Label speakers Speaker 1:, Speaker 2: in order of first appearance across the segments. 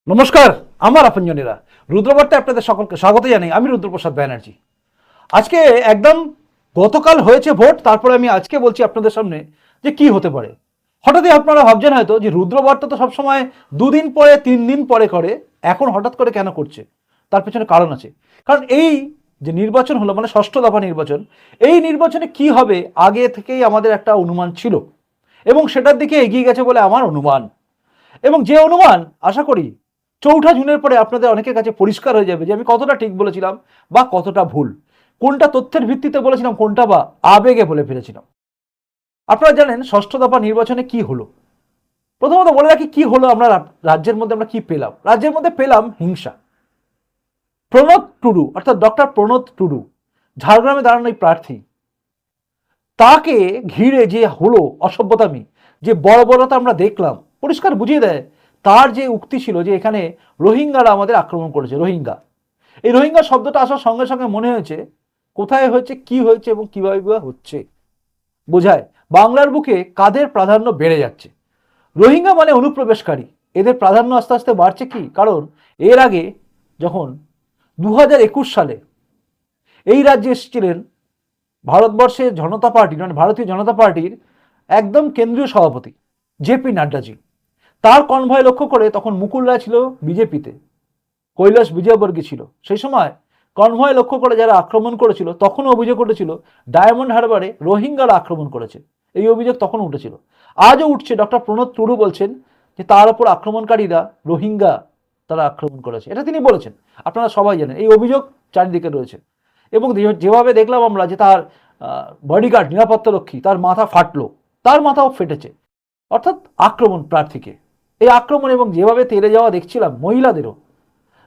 Speaker 1: নমস্কার, আমার আপনজনেরা। রুদ্রবার্তায় আপনাদের সকলকে স্বাগত জানাই। আমি রুদ্রপ্রসাদ ব্যানার্জি। আজকে একদম গতকাল হয়েছে ভোট, তারপরে আমি আজকে বলছি আপনাদের সামনে যে কি হতে পারে। হঠাৎই আপনারা ভাবছেন হয়তো যে রুদ্রবার্তা তো সবসময় 2 দিন পরে 3 দিন পরে করে, এখন হঠাৎ করে কেন করছে? তার পেছনে কারণ আছে। কারণ এই যে নির্বাচন হলো, মানে ষষ্ঠ দফা নির্বাচন, এই নির্বাচনে কি হবে আগে থেকেই আমাদের একটা অনুমান ছিল এবং সেটার দিকে এগিয়ে গেছে বলে আমার অনুমান। এবং যে অনুমান আশা করি 4ঠা জুনের পরে আপনাদের অনেকের কাছে পরিষ্কার হয়ে যাবে যে আমি কতটা ঠিক বলেছিলাম বা কতটা ভুল, কোনটা তথ্যের ভিত্তিতে বলেছিলাম, কোনটা বা আবেগে বলে ফেলেছিলাম। আপনারা জানেন ষষ্ঠ দফা নির্বাচনে কি হলো। প্রথমত বলে রাখি কি হলো। আমরা রাজ্যের মধ্যে আমরা কি পেলাম। রাজ্যের মধ্যে পেলাম হিংসা। প্রণত টুডু, অর্থাৎ ডক্টর প্রণত টুডু, ঝাড়গ্রামে দাঁড়ানো এই প্রার্থী, তাকে ঘিরে যে হলো অসভ্যতামি, যে বর্বরতা আমরা দেখলাম, পরিষ্কার বুঝিয়ে দেয়। তার যে উক্তি ছিল যে এখানে রোহিঙ্গারা আমাদের আক্রমণ করেছে। রোহিঙ্গা, এই রোহিঙ্গা শব্দটা আসার সঙ্গে সঙ্গে মনে হয়েছে কোথায় হয়েছে, কি হয়েছে এবং কিভাবে হচ্ছে, বোঝায় বাংলার বুকে কাদের প্রাধান্য বেড়ে যাচ্ছে। রোহিঙ্গা মানে অনুপ্রবেশকারী, এদের প্রাধান্য আস্তে আস্তে বাড়ছে। কি কারণ? এর আগে যখন 2021 সালে এই রাজ্যে এসেছিলেন ভারতবর্ষের জনতা পার্টি, মানে ভারতীয় জনতা পার্টির একদম কেন্দ্রীয় সভাপতি জেপি নাড্ডাজি, তার কনভয় লক্ষ্য করে তখন মুকুল রায় ছিল বিজেপিতে, কৈলাস বিজয়বর্গী ছিল। সেই সময় কনভয় লক্ষ্য করে যারা আক্রমণ করেছিল, তখনও অভিযোগ উঠেছিল ডায়মন্ড হারবারে রোহিঙ্গারা আক্রমণ করেছে। এই অভিযোগ তখন উঠেছিল, আজও উঠছে। ডক্টর প্রণত টুডু বলছেন যে তার উপর আক্রমণকারীরা রোহিঙ্গা, তারা আক্রমণ করেছে, এটা তিনি বলেছেন। আপনারা সবাই জানেন এই অভিযোগ চারিদিকে রয়েছে। এবং যেভাবে দেখলাম আমরা যে তার বডিগার্ড, নিরাপত্তারক্ষী, তার মাথা ফাটলো, তার মাথাও ফেটেছে, অর্থাৎ আক্রমণ প্রার্থীকে। এই আক্রমণ এবং যেভাবে তেড়ে যাওয়া দেখছিলাম মহিলাদেরও,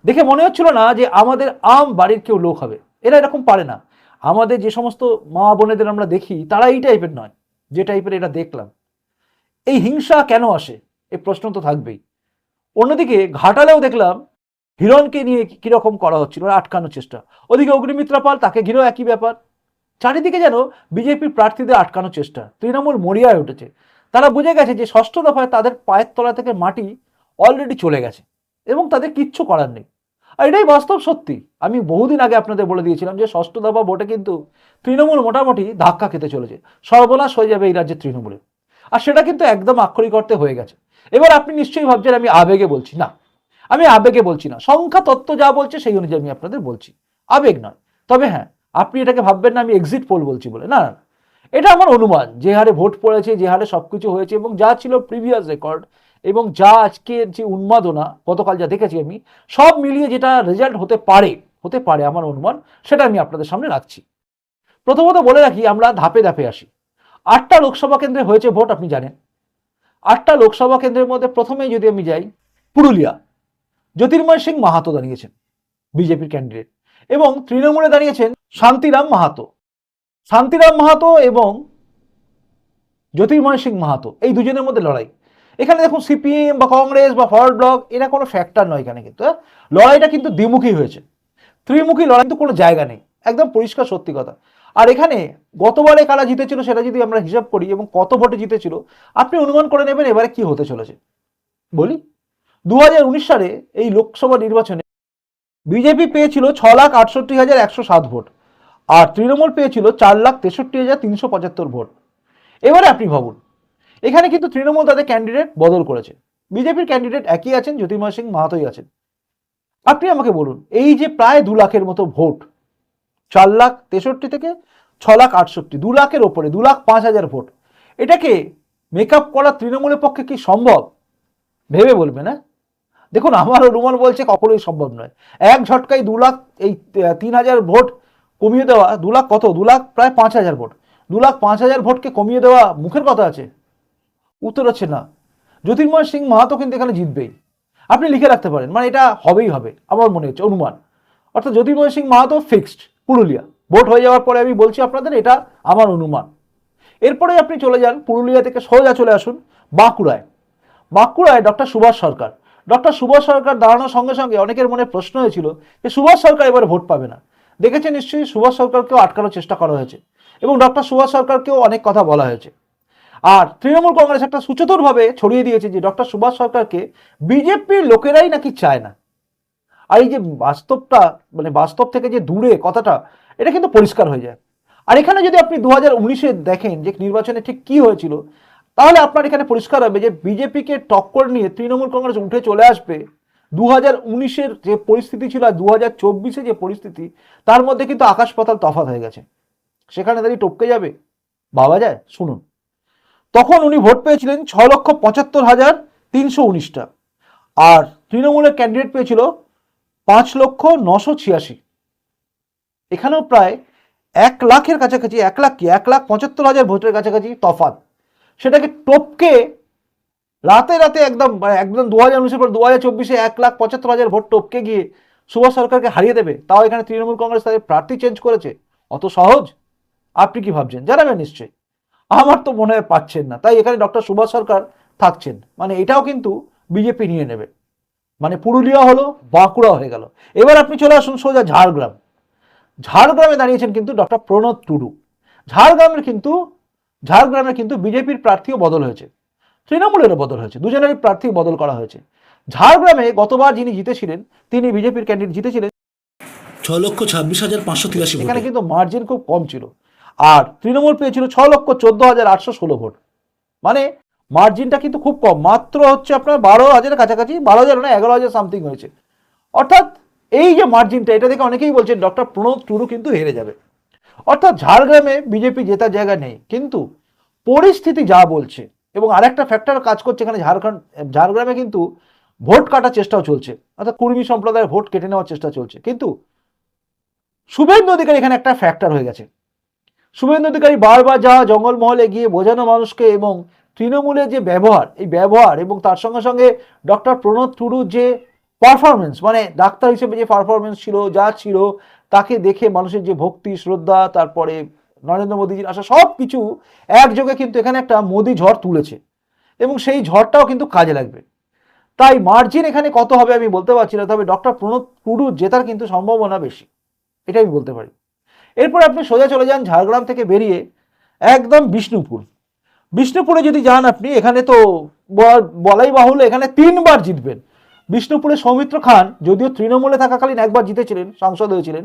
Speaker 1: দেখে মনে হচ্ছিল না যে আমাদের আম বাড়ির কেউ লোক হবে। এরা এরকম পারে না। আমাদের যে সমস্ত মা বোনেদের আমরা দেখি, তারা এই টাইপের নয় যে টাইপের এটা দেখলাম। এই হিংসা কেন আসে, এই প্রশ্ন তো থাকবেই। অন্যদিকে ঘাটালেও দেখলাম হিরণকে নিয়ে কিরকম করা হচ্ছিল, আটকানোর চেষ্টা। ওদিকে অগ্নিমিত্রা পাল, তাকে ঘিরেও একই ব্যাপার। চারিদিকে যেন বিজেপির প্রার্থীদের আটকানোর চেষ্টা। তৃণমূল মরিয়ায় উঠেছে। তারা বুঝে গেছে যে ষষ্ঠ দফায় তাদের পায়ের তলা থেকে মাটি অলরেডি চলে গেছে এবং তাদের কিচ্ছু করার নেই। আর এটাই বাস্তব সত্যি। আমি বহুদিন আগে আপনাদের বলে দিয়েছিলাম যে ষষ্ঠ দফা ভোটে কিন্তু তৃণমূল মোটামুটি ধাক্কা খেতে চলেছে, সর্বনাশ হয়ে যাবে এই রাজ্যের তৃণমূলে। আর সেটা কিন্তু একদম আক্ষরিক অর্থে হয়ে গেছে। এবার আপনি নিশ্চয়ই ভাবছেন আমি আবেগে বলছি। না, আমি আবেগে বলছি না। সংখ্যা তত্ত্ব যা বলছে সেই অনুযায়ী আমি আপনাদের বলছি, আবেগ নয়। তবে হ্যাঁ, আপনি এটাকে ভাববেন না আমি এক্সিট পোল বলছি বলে। না না, এটা আমার অনুমান। যে হারে ভোট পড়েছে, যে হারে সবকিছু হয়েছে এবং যা ছিল প্রিভিয়াস রেকর্ড, এবং যা আজকের যে উন্মাদনা গতকাল যা দেখেছি আমি, সব মিলিয়ে যেটা রেজাল্ট হতে পারে আমার অনুমান, সেটা আমি আপনাদের সামনে রাখছি। প্রথমত বলে রাখি, আমরা ধাপে ধাপে আসি। 8টা লোকসভা কেন্দ্রে হয়েছে ভোট, আপনি জানেন। 8টা লোকসভা কেন্দ্রের মধ্যে প্রথমেই যদি আমি যাই, পুরুলিয়া, জ্যোতির্ময় সিং মাহাতো দাঁড়িয়েছেন বিজেপির ক্যান্ডিডেট, এবং তৃণমূলে দাঁড়িয়েছেন শান্তিরাম মাহাতো। শান্তিরাম মাহাতো এবং জ্যোতির্ময় সিং মাহাতো, এই দুজনের মধ্যে লড়াই। এখানে দেখুন সিপিএম বা কংগ্রেস বা ফরওয়ার্ড ব্লক এরা কোনো ফ্যাক্টর নয় এখানে। কিন্তু লড়াইটা কিন্তু দ্বিমুখী হয়েছে, ত্রিমুখী লড়াই, কিন্তু কোনো জায়গা নেই, একদম পরিষ্কার সত্যি কথা। আর এখানে গতবারে কারা জিতেছিল সেটা যদি আমরা হিসাব করি এবং কত ভোটে জিতেছিল, আপনি অনুমান করে নেবেন এবারে কি হতে চলেছে। বলি, 2019 সালে এই লোকসভা নির্বাচনে বিজেপি পেয়েছিল 6,68,107 ভোট, আর তৃণমূল পেয়েছিল 4,63,375 ভোট। এবারে আপনি ভাবুন, এখানে কিন্তু তৃণমূল তাদের ক্যান্ডিডেট বদল করেছে, বিজেপির ক্যান্ডিডেট একই আছেন, জ্যোতির্ময় সিং মাহাতোই আছেন। আপনি আমাকে বলুন, এই যে প্রায় 2 লাখের মতো ভোট, 4,63,000 থেকে 6,68,000, 2 লাখের ওপরে, 2,05,000 ভোট, এটাকে মেকআপ করা তৃণমূলের পক্ষে কি সম্ভব? ভেবে বলবেন। না দেখুন, আমার অনুমান বলছে কখনোই সম্ভব নয়। এক ঝটকায় 2 লাখ, এই 3,000 ভোট কমিয়ে দেওয়া, 2 লাখ কত, 2 লাখ প্রায় 5,000 ভোট, 2,05,000 ভোটকে কমিয়ে দেওয়া মুখের কথা আছে? উত্তর হচ্ছে না। জ্যোতির্ময় সিং মাহাতো কিন্তু এখানে জিতবেই, আপনি লিখে রাখতে পারেন, মানে এটা হবেই হবে আমার মনে হচ্ছে, অনুমান। অর্থাৎ জ্যোতির্ময় সিং মাহাতো ফিক্সড। পুরুলিয়া ভোট হয়ে যাওয়ার পরে আমি বলছি আপনাদের, এটা আমার অনুমান। এরপরে আপনি চলে যান পুরুলিয়া থেকে সোজা চলে আসুন বাঁকুড়ায়। বাঁকুড়ায় ডক্টর সুভাষ সরকার। ডক্টর সুভাষ সরকার দাঁড়ানোর সঙ্গে সঙ্গে অনেকের মনে প্রশ্ন হয়েছিল যে সুভাষ সরকার এবারে ভোট পাবে না। দেখেছেন নিশ্চয়ই, সুভাষ সরকারকেও আটকানোর চেষ্টা করা হয়েছে এবং ডক্টর সুভাষ সরকারকেও অনেক কথা বলা হয়েছে। আর তৃণমূল কংগ্রেস একটা সুচতুরভাবে ছড়িয়ে দিয়েছে যে ডক্টর সুভাষ সরকারকে বিজেপির লোকেরাই নাকি চায় না। আর এই যে বাস্তবটা, মানে বাস্তব থেকে যে দূরে কথাটা, এটা কিন্তু পরিষ্কার হয়ে যায়। আর এখানে যদি আপনি 2019-এ দেখেন যে নির্বাচনে ঠিক কি হয়েছিল, তাহলে আপনার এখানে পরিষ্কার হবে যে বিজেপিকে টক্কর নিয়ে তৃণমূল কংগ্রেস উঠে চলে আসবে। 2019-এর যে পরিস্থিতি ছিল আর 2024-এ যে পরিস্থিতি, তার মধ্যে কিন্তু আকাশ পাতাল তফাৎ হয়ে গেছে। সেখানে দাঁড়িয়ে টপকে যাবে, ভাবা যায়? শুনুন, তখন উনি ভোট পেয়েছিলেন 6,75,319টা, আর তৃণমূলের ক্যান্ডিডেট পেয়েছিল 5,09,86। এখানেও প্রায় 1,00,000-এর কাছাকাছি, 1,75,000 ভোটের কাছাকাছি তফাৎ। সেটাকে টপকে রাতে রাতে একদম একদম 2019-এর পর 2024-এ 1,75,000 ভোট টপকে গিয়ে সুভাষ সরকারকে হারিয়ে দেবে। তাও এখানে তৃণমূল কংগ্রেস তাদের প্রার্থী চেঞ্জ করেছে। অত সহজ? আপনি কি ভাবছেন? জানাবেন নিশ্চয়ই। আমার তো মনে হয় পাচ্ছেন না। তাই এখানে ডক্টর সুভাষ সরকার থাকছেন, মানে এটাও কিন্তু বিজেপি নিয়ে নেবে। মানে পুরুলিয়া হলো, বাঁকুড়া হয়ে গেল। এবার আপনি চলে আসুন সোজা ঝাড়গ্রাম। ঝাড়গ্রামে দাঁড়িয়েছেন কিন্তু ডক্টর প্রণব টুডু। ঝাড়গ্রামে কিন্তু বিজেপির প্রার্থীও বদল হয়েছে, তৃণমূলেরও বদল হয়েছে, দুজনেরই প্রার্থী বদল করা হয়েছে। ঝাড়গ্রামে গতবার যিনি জিতেছিলেন, তিনি বিজেপির ক্যান্ডিডেট জিতেছিলেন
Speaker 2: 6,26,583
Speaker 1: এখানে
Speaker 2: ভোটে।
Speaker 1: কিন্তু মার্জিন খুব কম ছিল। আর তৃণমূল পেয়েছিল 6,14,816 ভোট। মানে মার্জিনটা কিন্তু খুব কম, মাত্র হচ্ছে আপনার 12,000-এর কাছাকাছি, 12,000 না 11,000 সামথিং হয়েছে। অর্থাৎ এই যে মার্জিনটা, এটা দেখে অনেকেই বলছেন ডক্টর প্রণব টুডু কিন্তু হেরে যাবে। অর্থাৎ ঝাড়গ্রামে বিজেপি জেতার জায়গা নেই, কিন্তু পরিস্থিতি যা বলছে, এবং আরেকটা ফ্যাক্টর কাজ করছে এখানে, ঝাড়গ্রামে কিন্তু ভোট কাটার চেষ্টাও চলছে, অর্থাৎ কুর্মী সম্প্রদায়ের ভোট কেটে নেওয়ার চেষ্টা চলছে। কিন্তু শুভেন্দু অধিকারী এখানে একটা ফ্যাক্টর হয়ে গেছে। শুভেন্দু অধিকারী বারবার যাওয়া জঙ্গলমহলে গিয়ে বোঝানো মানুষকে, এবং তৃণমূলের যে ব্যবহার, এই ব্যবহার এবং তার সঙ্গে সঙ্গে ডক্টর প্রণব টুডুর যে পারফরমেন্স, মানে ডাক্তার হিসেবে যে পারফরমেন্স ছিল, যা ছিল, তাকে দেখে মানুষের যে ভক্তি শ্রদ্ধা, তারপরে নরেন্দ্র মোদীজির আসা, সব কিছু একযোগে কিন্তু এখানে একটা মোদী ঝড় তুলেছে, এবং সেই ঝড়টাও কিন্তু কাজে লাগবে। তাই মার্জিন এখানে কত হবে আমি বলতে পারছি না, তবে ডক্টর প্রণব টুডু জেতার কিন্তু সম্ভাবনা বেশি, এটা আমি বলতে পারি। এরপর আপনি সোজা চলে যান ঝাড়গ্রাম থেকে বেরিয়ে একদম বিষ্ণুপুরে যদি যান আপনি, এখানে তো বলাই বাহুল্য, এখানে 3বার জিতবেন। বিষ্ণুপুরে সৌমিত্র খান, যদিও তৃণমূলে থাকাকালীন একবার জিতেছিলেন, সাংসদ হয়েছিলেন,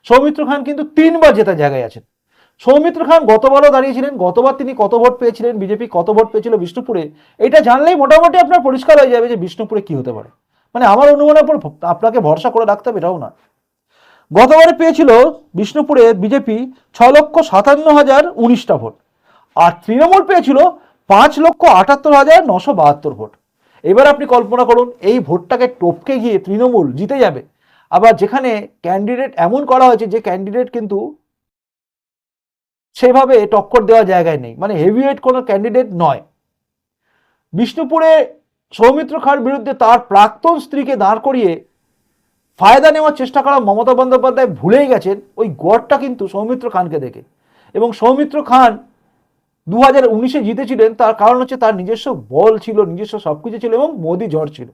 Speaker 1: সৌমিত্র খান কিন্তু 3বার জেতার জায়গায় আছেন। সৌমিত্র খান গতবারও দাঁড়িয়েছিলেন, গতবার তিনি কত ভোট পেয়েছিলেন, বিজেপি কত ভোট পেয়েছিল বিষ্ণুপুরে, এটা জানলেই মোটামুটি আপনার পরিষ্কার হয়ে যাবে যে বিষ্ণুপুরে কি হতে পারে। মানে আমার অনুমানের উপর আপনাকে ভরসা করে রাখতে হবে এটাও না। গতবারে পেয়েছিল বিষ্ণুপুরে বিজেপি 6,57,019টা ভোট, আর তৃণমূল পেয়েছিল 5,78,972 ভোট। এবার আপনি কল্পনা করুন, এই ভোটটাকে টপকে গিয়ে তৃণমূল জিতে যাবে। আবার যেখানে ক্যান্ডিডেট এমন করা হয়েছে যে ক্যান্ডিডেট কিন্তু সেভাবে টক্কর দেওয়ার জায়গায় নেই, মানে হেভিওয়েট কোনো ক্যান্ডিডেট নয়। বিষ্ণুপুরে সৌমিত্র খাঁর বিরুদ্ধে তার প্রাক্তন স্ত্রীকে দাঁড় করিয়ে ফায়দা নেওয়ার চেষ্টা করা মমতা বন্দ্যোপাধ্যায় ভুলেই গেছেন ওই গড়টা কিন্তু সৌমিত্র খানকে দেখে। এবং সৌমিত্র খান 2019-এ জিতেছিলেন, তার কারণ হচ্ছে তার নিজস্ব বল ছিল, নিজস্ব সবকিছু ছিল, এবং মোদি ঝড় ছিল।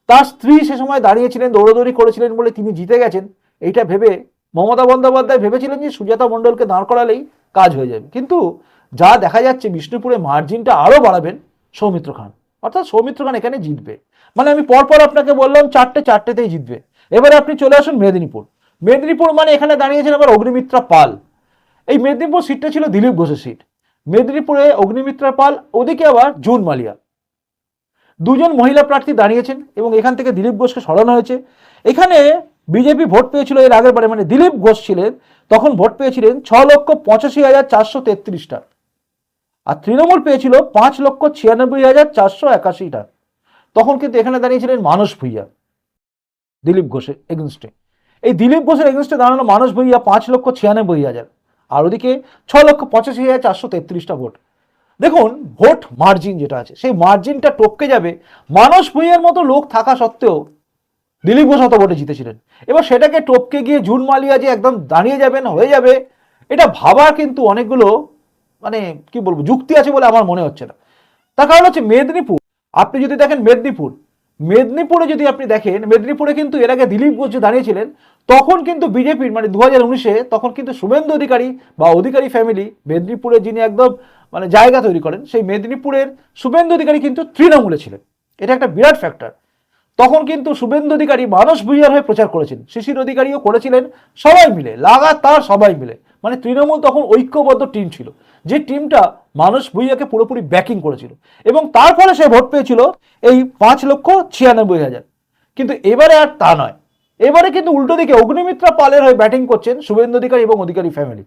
Speaker 1: তার স্ত্রী সে সময় দাঁড়িয়েছিলেন, দৌড়দৌড়ি করেছিলেন বলে তিনি জিতে গেছেন। এইটা ভেবে মমতা বন্দ্যোপাধ্যায় ভেবেছিলেন যে সুজাতা মণ্ডলকে দাঁড় করালেই কাজ হয়ে যাবে, কিন্তু যা দেখা যাচ্ছে বিষ্ণুপুরে মার্জিনটা আরও বাড়াবেন সৌমিত্র খান, অর্থাৎ সৌমিত্র খান এখানে জিতবে। মানে আমি পরপর আপনাকে বললাম চারটেতেই জিতবে। এবারে আপনি চলে আসুন মেদিনীপুর মানে এখানে দাঁড়িয়েছেন আবার অগ্নিমিত্রা পাল। এই মেদিনীপুর সিটটা ছিল দিলীপ ঘোষের সিট। মেদিনীপুরে অগ্নিমিত্রা পাল, ওদিকে আবার জুন মালিয়া, দুজন মহিলা প্রার্থী দাঁড়িয়েছেন, এবং এখান থেকে দিলীপ ঘোষকে সরানো হয়েছে। এখানে বিজেপি ভোট পেয়েছিল এর আগের বারে, মানে দিলীপ ঘোষ ছিলেন তখন, ভোট পেয়েছিলেন 6,85,433টা, আর তৃণমূল পেয়েছিল 5,96,481টা। তখন কিন্তু এখানে দাঁড়িয়েছিলেন মানস ভুইয়া দিলীপ ঘোষের এগেনস্টে। এই দিলীপ ঘোষের এগেনস্টে দাঁড়ানো মানস ভুইয়া 5,96,000, আর ওদিকে 6,85,433টা ভোট। দেখুন ভোট মার্জিন যেটা আছে, সেই মার্জিনটা টপকে যাবে। মানস ভুঁইয়ার মতো লোক থাকা সত্ত্বেও দিলীপ ঘোষ অত ভোটে জিতেছিলেন, এবার সেটাকে টপকে গিয়ে জুন মালিয়া যে একদম দাঁড়িয়ে যাবেন, হয়ে যাবে, এটা ভাবার কিন্তু অনেকগুলো মানে কি বলবো যুক্তি আছে বলে আমার মনে হচ্ছে না। তার কারণ হচ্ছে মেদিনীপুর, আপনি যদি দেখেন মেদিনীপুরে যদি আপনি দেখেন, মেদিনীপুরে কিন্তু এর আগে দিলীপ ঘোষ যে দাঁড়িয়েছিলেন, তখন কিন্তু বিজেপির, মানে 2019-এ তখন কিন্তু শুভেন্দু অধিকারী বা অধিকারী ফ্যামিলি, মেদিনীপুরে যিনি একদম মানে জায়গা তৈরি করেন, সেই মেদিনীপুরের শুভেন্দু অধিকারী কিন্তু তৃণমূলে ছিলেন। এটা একটা বিরাট ফ্যাক্টর। তখন কিন্তু শুভেন্দু অধিকারী মানস ভূঁইয়ার হয়ে প্রচার করেছেন, শিশির অধিকারীও করেছিলেন, সবাই মিলে লাগাতার সবাই মিলে। মানে তৃণমূল তখন ঐক্যবদ্ধ টিম ছিল, যে টিমটা মানস ভূঁইয়াকে পুরোপুরি ব্যাকিং করেছিল, এবং তারপরে সে ভোট পেয়েছিল এই 5,96,000। কিন্তু এবারে আর তা নয়, এবারে কিন্তু উল্টো দিকে অগ্নিমিত্রা পালের হয়ে ব্যাটিং করছেন শুভেন্দু অধিকারী এবং অধিকারী ফ্যামিলি।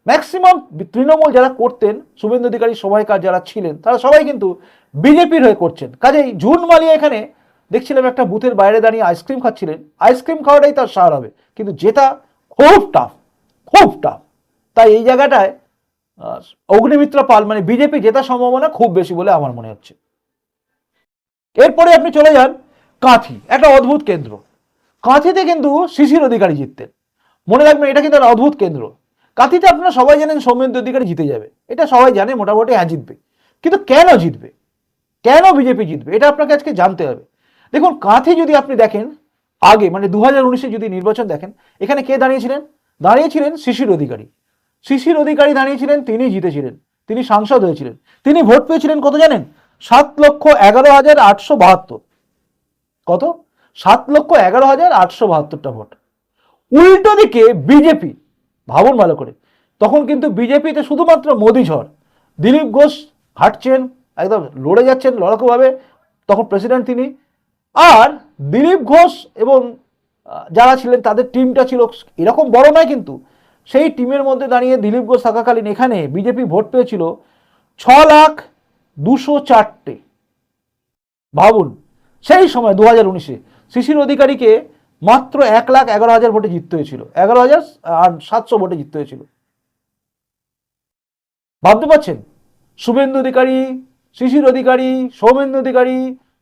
Speaker 1: ম্যাক্সিমাম তৃণমূল যারা করতেন, শুভেন্দু অধিকারী সবাইকার যারা ছিলেন, তারা সবাই কিন্তু বিজেপির হয়ে করছেন। কাজেই জুন মালিয়া এখানে দেখছিলাম একটা বুথের বাইরে দাঁড়িয়ে আইসক্রিম খাচ্ছিলেন, আইসক্রিম খাওয়াটাই তার সার হবে, কিন্তু যেটা খুব টাফ, খুব টাফ। তাই এই জায়গাটায় অগ্নিমিত্রা পাল মানে বিজেপি জেতার সম্ভাবনা খুব বেশি বলে আমার মনে হচ্ছে। এরপরে আপনি চলে যান কাঁথি, একটা অদ্ভুত কেন্দ্র। কাঁথিতে কিন্তু শিশির অধিকারী জিততেন। মনে রাখবেন, এটা কিন্তু একটা অদ্ভুত কেন্দ্র। কাঁথিতে আপনারা সবাই জানেন সৌমেন্দ্র অধিকারী জিতে যাবে, এটা সবাই জানে মোটামুটি, হ্যাঁ জিতবে। কিন্তু কেন জিতবে, কেন বিজেপি জিতবে, এটা আপনাকে আজকে জানতে হবে। দেখুন, কাঁথি যদি আপনি দেখেন আগে, মানে 2019-এ যদি নির্বাচন দেখেন, এখানে কে দাঁড়িয়েছিলেন? দাঁড়িয়েছিলেন শিশির অধিকারী। শিশির অধিকারী দাঁড়িয়েছিলেন, তিনি জিতেছিলেন, তিনি সাংসদ হয়েছিলেন। তিনি ভোট পেয়েছিলেন কত জানেন? 7,11,872। কত? 7,11,872টা ভোট। উল্টো দিকে বিজেপি, ভাবুন ভালো করে, তখন কিন্তু বিজেপিতে শুধুমাত্র মোদি ঝড়, দিলীপ ঘোষ হাঁটছেন, একদম লড়ে যাচ্ছেন লড়াকুভাবে, তখন প্রেসিডেন্ট তিনি। আর দিলীপ ঘোষ এবং যারা ছিলেন তাদের টিমটা ছিল এরকম বড় নয়, কিন্তু সেই টিমের মধ্যে দাঁড়িয়ে দিলীপ ঘোষ থাকাকালীন এখানে বিজেপি ভোট পেয়েছিল 6,02,04। ভাবুন, সেই সময় 2019-এ শিশির অধিকারীকে মাত্র 1,11,000 ভোটে জিততে হয়েছিল, 11,700 ভোটে জিততে হয়েছিল। ভাবতে পারছেন? শুভেন্দু অধিকারী, শিশির অধিকারী, সৌমেন্দু অধিকারী,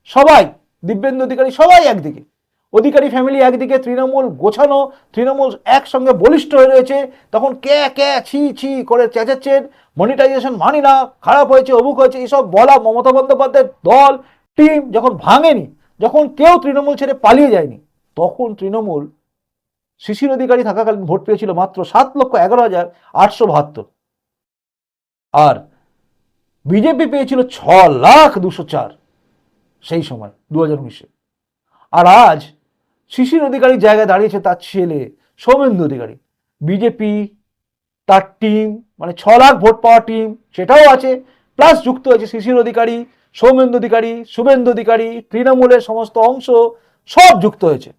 Speaker 1: সবাই, দিব্যেন্দু অধিকারী, সবাই একদিকে, অধিকারী ফ্যামিলি একদিকে, তৃণমূল গোছানো, তৃণমূল একসঙ্গে বলিষ্ঠ হয়ে রয়েছে। তখন কে কে ছি ছি করে চেঁচাচ্ছেন, মনিটাইজেশন মানি না, খারাপ হয়েছে, অমুক হয়েছে, এসব বলা মমতা বন্দ্যোপাধ্যায়ের দল টিম যখন ভাঙেনি, যখন কেউ তৃণমূল ছেড়ে পালিয়ে যায়নি, তখন তৃণমূল শিশির অধিকারী থাকাকালীন ভোট পেয়েছিল মাত্র 7,11,872। আর বিজেপি পেয়েছিল 6,02,04 সেই সময় 2019-এ। আর আজ শিশির অধিকারীর জায়গায় দাঁড়িয়েছে তার ছেলে সৌমেন্দু অধিকারী। বিজেপি তার টিম, মানে 6 লাখ ভোট পাওয়া টিম, সেটাও আছে, প্লাস যুক্ত হয়েছে শিশির অধিকারী, সৌমেন্দু অধিকারী, শুভেন্দু অধিকারী, তৃণমূলের সমস্ত অংশ, সব যুক্ত হয়েছে।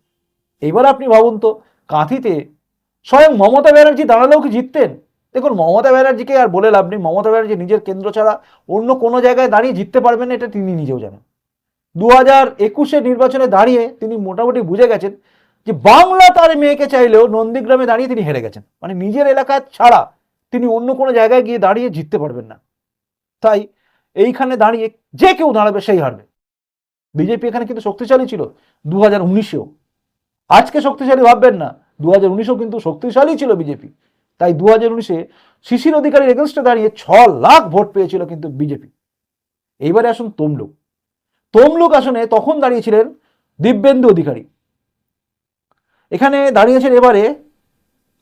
Speaker 1: এইবার আপনি ভাবুন তো, কাঁথিতে স্বয়ং মমতা ব্যানার্জি দাঁড়ালেও কি জিততেন? দেখুন, মমতা ব্যানার্জিকে আর বলে লাভ নেই, মমতা ব্যানার্জি নিজের কেন্দ্র ছাড়া অন্য কোনো জায়গায় দাঁড়িয়ে জিততে পারবেন না, এটা তিনি নিজেও জানেন। 2021-এর নির্বাচনে দাঁড়িয়ে তিনি মোটামুটি বুঝে গেছেন যে বাংলা তার মেয়েকে চাইলেও নন্দীগ্রামে দাঁড়িয়ে তিনি হেরে গেছেন, মানে নিজের এলাকা ছাড়া তিনি অন্য কোনো জায়গায় গিয়ে দাঁড়িয়ে জিততে পারবেন না। তাই এইখানে দাঁড়িয়ে যে কেউ দাঁড়াবে সেই হারবে। বিজেপি এখানে কিন্তু শক্তিশালী ছিল 2019-এও, আজকে শক্তিশালী ভাববেন না, 2019-এও কিন্তু শক্তিশালী ছিল বিজেপি। তাই 2019-এ শিশির অধিকারীর এগেনস্টে দাঁড়িয়ে 6 লাখ ভোট পেয়েছিল কিন্তু বিজেপি। এইবারে আসুন তমলুক। তমলুক আসনে তখন দাঁড়িয়েছিলেন দিব্যেন্দু অধিকারী, এখানে দাঁড়িয়েছেন এবারে।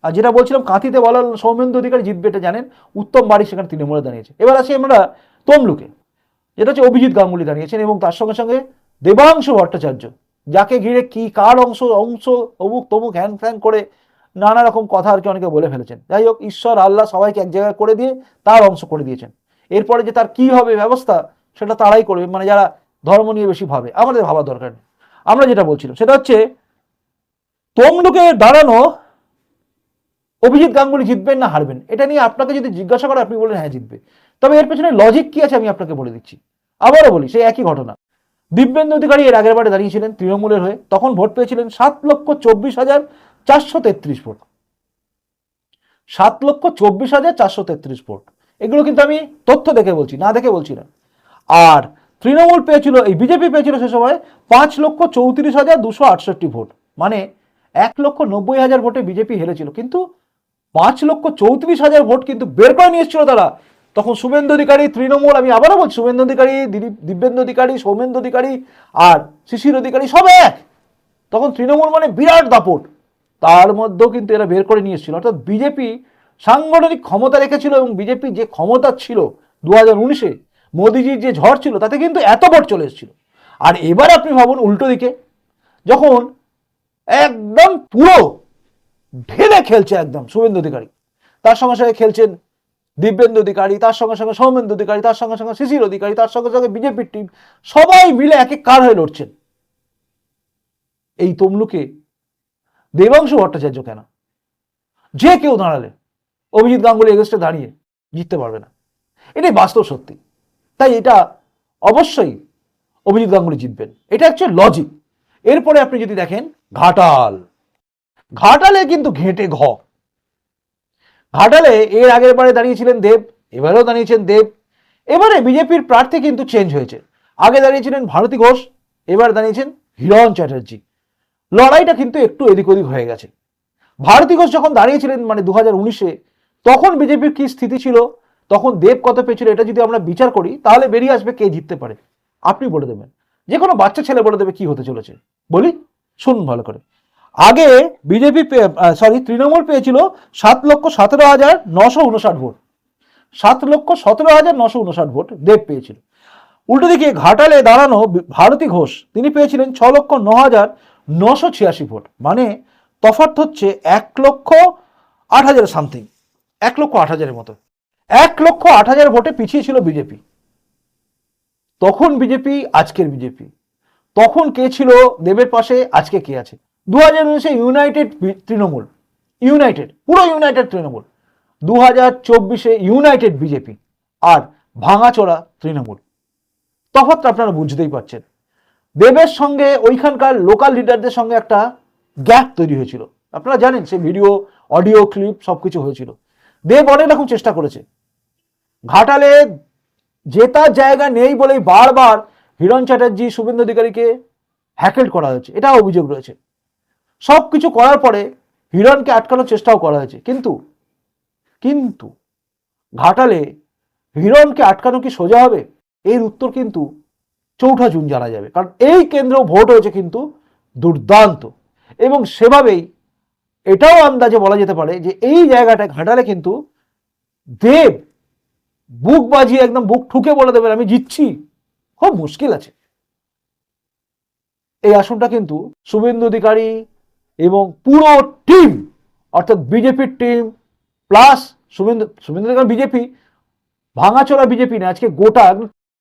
Speaker 1: আর যেটা বলছিলাম কাঁথিতে বলা সৌমেন্দু অধিকারী জিতবে, এটা জানেন, উত্তম বাড়ি সেখানে তৃণমূলে দাঁড়িয়েছে। এবার আসি আমরা তমলুকে, যেটা হচ্ছে অভিজিৎ গাঙ্গুলি দাঁড়িয়েছেন, এবং তার সঙ্গে সঙ্গে দেবাংশু ভট্টাচার্য, যাকে ঘিরে কি কার অংশ অংশ অমুক তমুক হ্যান ফ্যান করে নানা রকম কথা আর কি অনেকে বলে ফেলেছেন। যাই হোক, ঈশ্বর আল্লাহ সবাইকে এক জায়গায় করে দিয়ে তার অংশ করে দিয়েছেন। এরপরে যে তার কি হবে ব্যবস্থা, সেটা তারাই করবে, মানে যারা ধর্ম নিয়ে বেশি ভাবে, আমাদের ভাবার দরকার নেই। আমরা যেটা বলছিলাম সেটা হচ্ছে তমলুকে দাঁড়ানো অভিজিৎ গাঙ্গুলি জিতবেন না হারবেন, এটা নিয়ে আপনাকে যদি জিজ্ঞাসা করে আপনি বলেন হ্যাঁ জিতবে। তবে এর পেছনে লজিক কি আছে আমি আপনাকে বলে দিচ্ছি। আবারও বলি, সেই একই ঘটনা। দিব্যেন্দু অধিকারী এর আগের বারে দাঁড়িয়েছিলেন তৃণমূলের হয়ে, তখন ভোট পেয়েছিলেন 7,24,433 ভোট। 7,24,433 ভোট, এগুলো কিন্তু আমি তথ্য দেখে বলছি, না দেখে বলছি না। আর তৃণমূল পেয়েছিল, এই বিজেপি পেয়েছিল সে সময় 5,34,268 ভোট, মানে 1,90,000 ভোটে বিজেপি হেরেছিল। কিন্তু 5,34,000 ভোট কিন্তু বের করে নিয়ে এসেছিল তারা। তখন শুভেন্দু অধিকারী, তৃণমূল, আমি আবারও বলছি, শুভেন্দু অধিকারী, দিব্যেন্দু অধিকারী, সৌমেন্দু অধিকারী আর শিশির অধিকারী সব এক। তখন তৃণমূল মানে বিরাট দাপট, তার মধ্যেও কিন্তু এরা বের করে নিয়ে এসেছিল। অর্থাৎ বিজেপি সাংগঠনিক ক্ষমতা রেখেছিল, এবং বিজেপি যে ক্ষমতা ছিল 2019-এ মোদিজির যে ঝড় ছিল তাতে কিন্তু এত ভোট চলে এসেছিল। আর এবার আপনি ভাবুন উল্টো দিকে, যখন একদম পুরো ঢেলে খেলছে একদম শুভেন্দু অধিকারী, তার সঙ্গে সঙ্গে খেলছেন দিব্যেন্দু অধিকারী, তার সঙ্গে সঙ্গে সৌমেন্দু অধিকারী, তার সঙ্গে সঙ্গে শিশির অধিকারী, তার সঙ্গে সঙ্গে বিজেপির টিম, সবাই মিলে এক এক কার হয়ে লড়ছেন। এই তমলুকে দেবাংশু ভট্টাচার্য কেন, যে কেউ দাঁড়ালে অভিজিৎ গাঙ্গুলি এগেস্টে দাঁড়িয়ে জিততে পারবে না, এটাই বাস্তব সত্যি। তাই এটা অবশ্যই অভিজিৎ গাঙ্গুলি জিতবেন, এটা হচ্ছে লজিক। এরপরে আপনি যদি দেখেন ঘাটালে কিন্তু ঘেঁটে ঘ। ঘাটালে এর আগের বারে দাঁড়িয়েছিলেন দেব, এবারেও দাঁড়িয়েছেন দেব। এবারে বিজেপির প্রার্থী কিন্তু চেঞ্জ হয়েছে, আগে দাঁড়িয়েছিলেন ভারতী ঘোষ, এবার দাঁড়িয়েছেন হিরণ চ্যাটার্জি। লড়াইটা কিন্তু একটু এদিক ওদিক হয়ে গেছে। ভারতী ঘোষ যখন দাঁড়িয়েছিলেন মানে 2019-এ, তখন বিজেপির কি স্থিতি ছিল, তখন দেব কত পেয়েছিল, এটা যদি আমরা বিচার করি তাহলে বেরিয়ে আসবে কে জিততে পারে। আপনি বলে দেবেন, যে কোনো বাচ্চা ছেলে বলে দেবে কি হতে চলেছে। বলি শুনুন ভালো করে। আগে বিজেপি তৃণমূল পেয়েছিল 7,17,959 ভোট, 7,17,959 ভোট দেব পেয়েছিল। উল্টো দিকে ঘাটালে দাঁড়ানো ভারতী ঘোষ তিনি পেয়েছিলেন 6,09,986 ভোট, মানে তফাৎ হচ্ছে 1,08,000 সামথিং, 1,08,000 মতো, 1,08,000 ভোটে পিছিয়ে ছিল বিজেপি। তখন বিজেপি আজকের বিজেপি, তখন কে ছিল দেবের পাশে, আজকে কে আছে। 2019-এ ইউনাইটেড তৃণমূল, পুরো ইউনাইটেড তৃণমূল। 2024-এ ইউনাইটেড বিজেপি আর ভাঙাচোরা তৃণমূল। তফাৎটা আপনারা বুঝতেই পারছেন। দেবের সঙ্গে ওইখানকার লোকাল লিডারদের সঙ্গে একটা গ্যাপ তৈরি হয়েছিল, আপনারা জানেন, সে ভিডিও অডিও ক্লিপ সবকিছু হয়েছিল। দেব অনেক রকম চেষ্টা করেছে, ঘাটালে জেতার জায়গা নেই বলেই বারবার হিরণ চ্যাটার্জি শুভেন্দু অধিকারীকে হ্যাকেল করা হয়েছে, এটা অভিযোগ রয়েছে। সবকিছু করার পরে হিরণকে আটকানোর চেষ্টাও করা হয়েছে, কিন্তু ঘাটালে হিরণকে আটকানো কি সোজা হবে? এর উত্তর কিন্তু 4 জুন জানা যাবে, কারণ এই কেন্দ্র ভোট হয়েছে কিন্তু দুর্দান্ত, এবং সেভাবেই এটাও আন্দাজে বলা যেতে পারে যে এই জায়গাটায় ঘাটালে কিন্তু দেব বুক বাজিয়ে একদম বুক ঠুকে বলে দেবেন আমি জিতছি, খুব মুশকিল আছে। এই আসনটা কিন্তু শুভেন্দু অধিকারী এবং পুরো টিম, অর্থাৎ বিজেপির team plus Suvendu Adhikari BJP, ভাঙাচোরা বিজেপি না, আজকে গোটা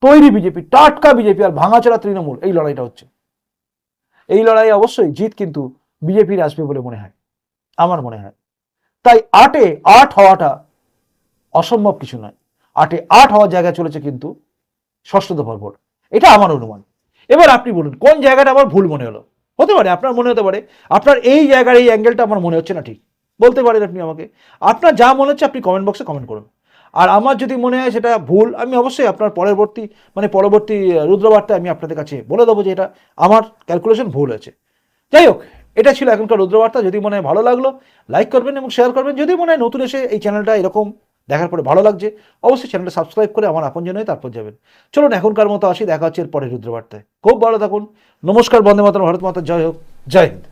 Speaker 1: তৈরি বিজেপি, টাটকা বিজেপি আর ভাঙাচোরা তৃণমূল, এই লড়াইটা হচ্ছে। এই লড়াই অবশ্যই জিত কিন্তু বিজেপির আসবে বলে মনে হয়, আমার মনে হয়। তাই 8-এ 8 হওয়াটা অসম্ভব কিছু নয়। 8-এ 8 হওয়ার জায়গায় চলেছে কিন্তু ষষ্ঠ দফার ভোট, এটা আমার অনুমান। এবার আপনি বলুন কোন জায়গাটা আমার ভুল মনে হলো। হতে পারে আপনার মনে হতে পারে আপনার এই জায়গার এই অ্যাঙ্গেলটা আমার মনে হচ্ছে না ঠিক, বলতে পারেন আপনি আমাকে। আপনার যা মনে হচ্ছে আপনি কমেন্ট বক্সে কমেন্ট করুন। আর আমার যদি মনে হয় সেটা ভুল, আমি অবশ্যই আপনার পরবর্তী রুদ্রবার্তায় আমি আপনাদের কাছে বলে দেবো যে এটা আমার ক্যালকুলেশন ভুল হয়েছে। যাই হোক, এটা ছিল এখনকার রুদ্রবার্তা। যদি মনে হয় ভালো লাগলো লাইক করবেন এবং শেয়ার করবেন। যদি মনে হয় নতুন এসে এই চ্যানেলটা এরকম দেখার পরে ভালো লাগছে, অবশ্যই চ্যানেলটা সাবস্ক্রাইব করে আমার আপনজন হয়ে তারপর যাবেন। চলুন এখনকার মতো আসি, দেখা হচ্ছে এর পরে রুদ্রবার্তায়। খুব ভালো থাকুন, নমস্কার, বন্দে মাতরম, ভারত মাতা জয় হোক, জয় হিন্দ।